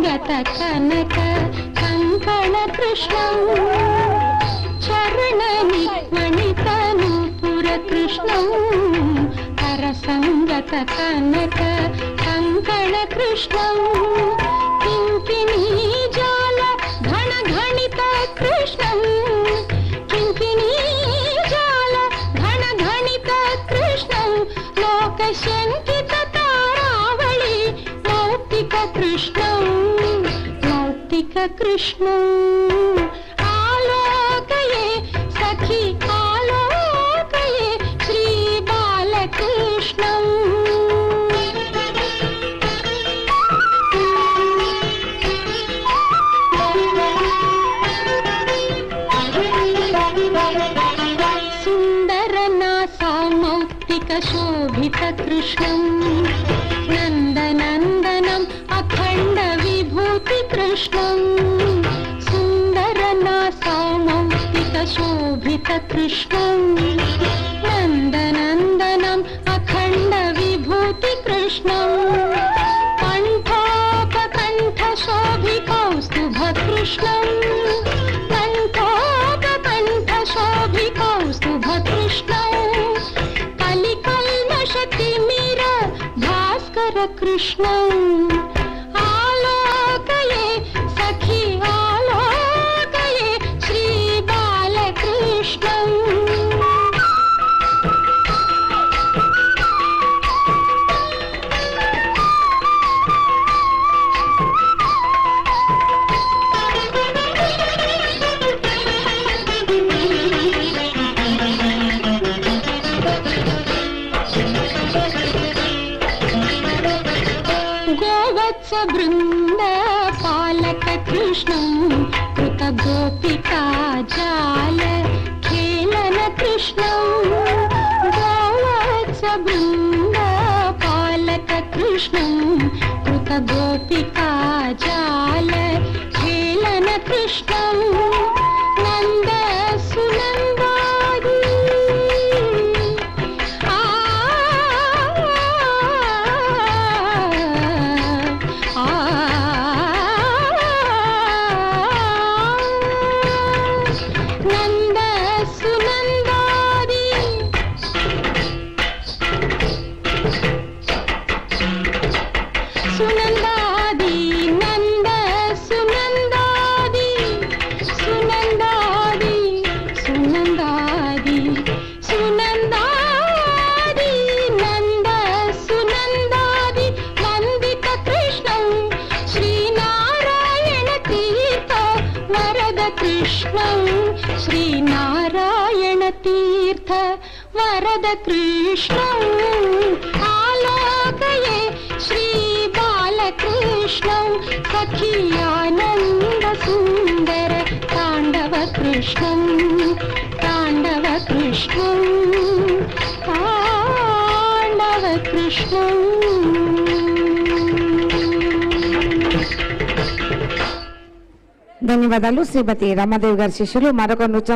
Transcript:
సంగత కనక కంకణ కృష్ణం చరణ నిమణితను పుర కృష్ణం హర సంగత కనక కంకణ కృష్ణం కింకిణీ జాల ఘన ఘణిత కృష్ణం కింకిణీ జాల ఘన ఘణిత కృష్ణం లోక శంకిత తారావళి మౌక్తిక కృష్ణం మౌక్తిక కృష్ణం ఆలోకయే సఖి ఆలోకయే శ్రీ బాలకృష్ణం సుందరనాసామౌక్తిక శోభిత కృష్ణం నందనందనం అఖండ విభూతి కృష్ణం సుందరనాసామౌక్తిక శోభిత కృష్ణం నందనందనం అఖండ విభూతి కృష్ణం కంఠోపకంఠ శోభి కౌస్తుభ కృష్ణం కంఠోపకంఠ శోభి కౌస్తుభ కృష్ణం కలికల్మషతిమిర భాస్కర కృష్ణం ఆలోకయే సఖి ఆలోకయే శ్రీ బాలకృష్ణం గోవత్స బృంద పాలక కృష్ణం కృత గోపికా జాల ఖేళన కృష్ణం గోవత్స బృంద పాలక కృష్ణం కృత గోపికా జాల ఖేళన కృష్ణం నంద సునందాది నంద సునందాది సునందాది నంద సునందాది సునందాది సునందాది సునందాది నంద సునందాది వందిత కృష్ణం శ్రీనారాయణ తీర్థ వరద కృష్ణం శ్రీనారాయణ తీర్థ వరద కృష్ణం ఆలోకయే శ్రీ బాలకృష్ణం సఖి ఆనంద సుందర తాండవ కృష్ణం తాండవ కృష్ణం తాండవ కృష్ణం. ధన్యవాదాలు. శ్రీమతి రమాదేవి గారి శిష్యులు మరొక నృత్యం